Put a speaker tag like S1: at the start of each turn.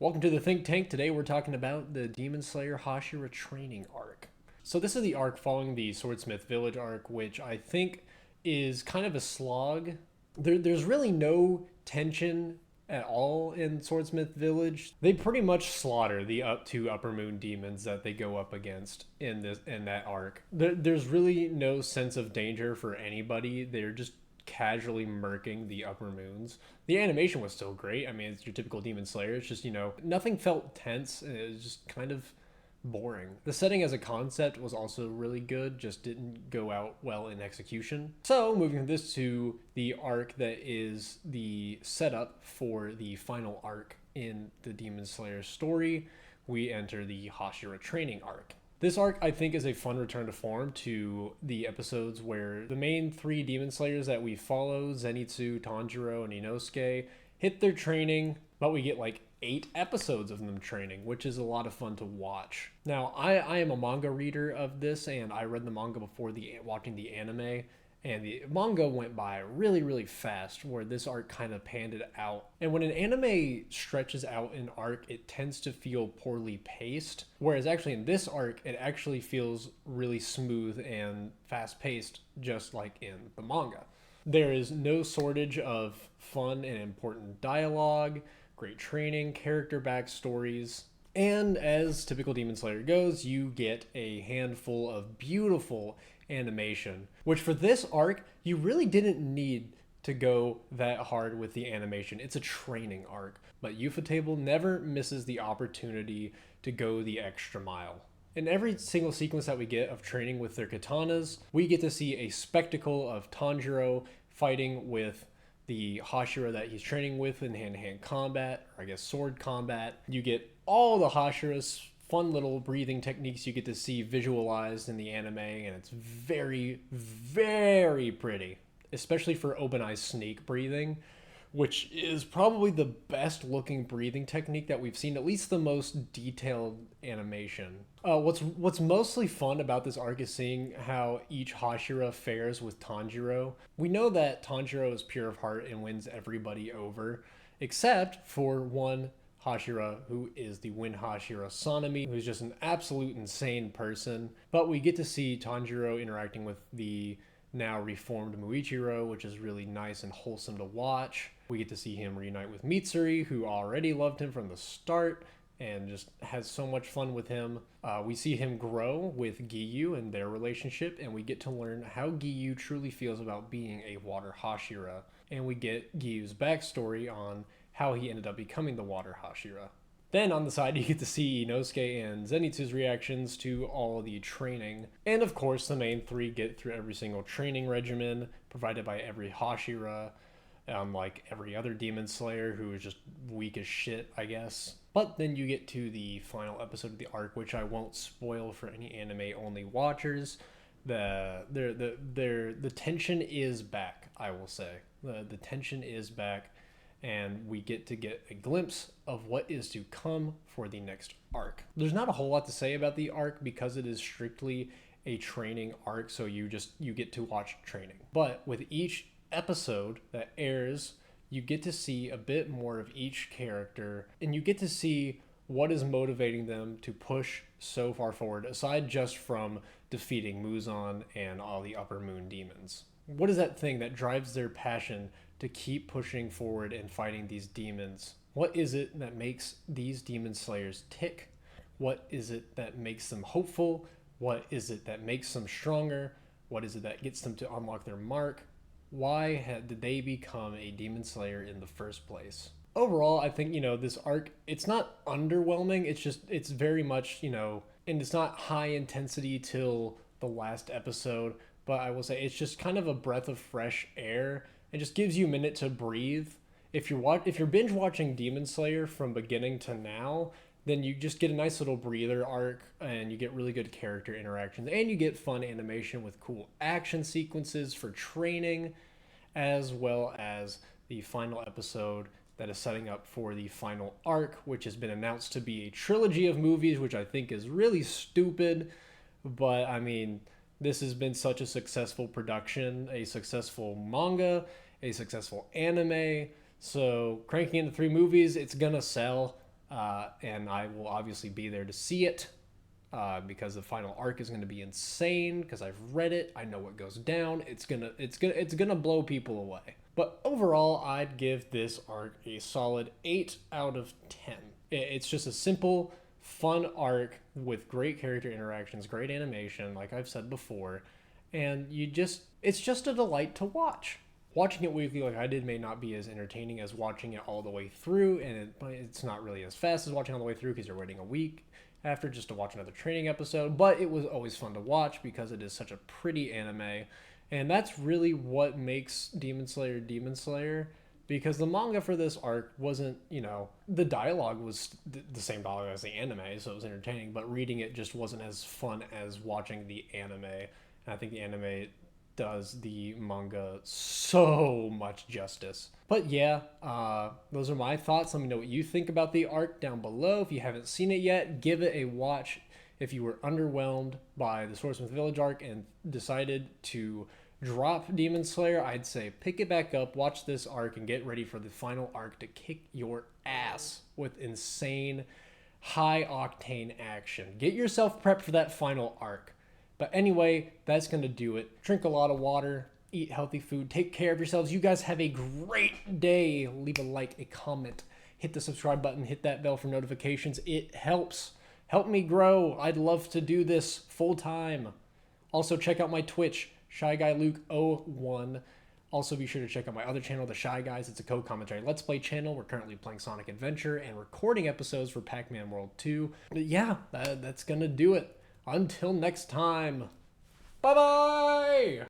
S1: Welcome to the Think Tank. Today we're talking about the Demon Slayer Hashira training arc. So this is the arc following the Swordsmith Village arc, which I think is kind of a slog. There's really no tension at all in Swordsmith Village. They pretty much slaughter the up to Upper Moon demons that they go up against in that arc. There's really no sense of danger for anybody. They're just casually murking the upper moons. The animation was still great. I mean, it's your typical Demon Slayer. It's just, nothing felt tense. It was just kind of boring. The setting as a concept was also really good, just didn't go out well in execution. So, moving this to the arc that is the setup for the final arc in the Demon Slayer story, we enter the Hashira training arc. This arc, I think, is a fun return to form to the episodes where the main three Demon Slayers that we follow, Zenitsu, Tanjiro, and Inosuke, hit their training, but we get like 8 episodes of them training, which is a lot of fun to watch. Now, I am a manga reader of this, and I read the manga before watching the anime, and the manga went by really, really fast, where this arc kind of panned it out. And when an anime stretches out an arc, it tends to feel poorly paced. Whereas actually in this arc, it actually feels really smooth and fast paced, just like in the manga. There is no shortage of fun and important dialogue, great training, character backstories, and as typical Demon Slayer goes, you get a handful of beautiful animation, which for this arc, you really didn't need to go that hard with the animation. It's a training arc, but Ufotable never misses the opportunity to go the extra mile. In every single sequence that we get of training with their katanas, we get to see a spectacle of Tanjiro fighting with the Hashira that he's training with in hand-to-hand combat, or I guess sword combat. You get all the Hashira's fun little breathing techniques you get to see visualized in the anime, and it's very, very pretty, especially for open eye snake breathing, which is probably the best looking breathing technique that we've seen, at least the most detailed animation. What's mostly fun about this arc is seeing how each Hashira fares with Tanjiro. We know that Tanjiro is pure of heart and wins everybody over, except for one Hashira, who is the Win Hashira Sanemi, who's just an absolute insane person. But we get to see Tanjiro interacting with the now reformed Muichiro, which is really nice and wholesome to watch. We get to see him reunite with Mitsuri, who already loved him from the start and just has so much fun with him. We see him grow with Giyu and their relationship, and we get to learn how Giyu truly feels about being a Water Hashira. And we get Giyu's backstory on how he ended up becoming the Water Hashira. Then on the side, you get to see Inosuke and Zenitsu's reactions to all the training. And of course, the main three get through every single training regimen provided by every Hashira, unlike every other Demon Slayer who is just weak as shit, I guess. But then you get to the final episode of the arc, which I won't spoil for any anime-only watchers. The tension is back, I will say. The tension is back, and we get a glimpse of what is to come for the next arc. There's not a whole lot to say about the arc because it is strictly a training arc, so you get to watch training. But with each episode that airs, you get to see a bit more of each character, and you get to see what is motivating them to push so far forward, aside just from defeating Muzan and all the Upper Moon demons. What is that thing that drives their passion to keep pushing forward and fighting these demons? What is it that makes these demon slayers tick? What is it that makes them hopeful? What is it that makes them stronger? What is it that gets them to unlock their mark? Why did they become a demon slayer in the first place? Overall, I think, this arc, it's not underwhelming. It's very much, and it's not high intensity till the last episode, but I will say it's just kind of a breath of fresh air. It just gives you a minute to breathe. If you're binge watching Demon Slayer from beginning to now, then you just get a nice little breather arc, and you get really good character interactions, and you get fun animation with cool action sequences for training, as well as the final episode that is setting up for the final arc, which has been announced to be a trilogy of movies, which I think is really stupid. But I mean, this has been such a successful production, a successful manga, a successful anime. So cranking into 3 movies, it's gonna sell. and I will obviously be there to see it. Because the final arc is going to be insane. Because I've read it, I know what goes down. It's gonna blow people away. But overall, I'd give this arc a solid 8 out of 10. It's just a simple, fun arc with great character interactions, great animation, like I've said before, and it's just a delight to watch. Watching it weekly like I did may not be as entertaining as watching it all the way through, and it's not really as fast as watching all the way through because you're waiting a week after just to watch another training episode, but it was always fun to watch because it is such a pretty anime, and that's really what makes Demon Slayer, because the manga for this arc wasn't, the dialogue was the same dialogue as the anime, so it was entertaining, but reading it just wasn't as fun as watching the anime, and I think the anime does the manga so much justice. But yeah, those are my thoughts. Let me know what you think about the arc down below. If you haven't seen it yet, give it a watch. If you were underwhelmed by the Swordsmith Village arc and decided to drop Demon Slayer, I'd say pick it back up, watch this arc, and get ready for the final arc to kick your ass with insane, high-octane action. Get yourself prepped for that final arc. But anyway, that's going to do it. Drink a lot of water, eat healthy food, take care of yourselves. You guys have a great day. Leave a like, a comment, hit the subscribe button, hit that bell for notifications. It helps. Help me grow. I'd love to do this full time. Also, check out my Twitch, ShyGuyLuke01. Also, be sure to check out my other channel, The Shy Guys. It's a co-commentary Let's Play channel. We're currently playing Sonic Adventure and recording episodes for Pac-Man World 2. But yeah, that's going to do it. Until next time, bye-bye!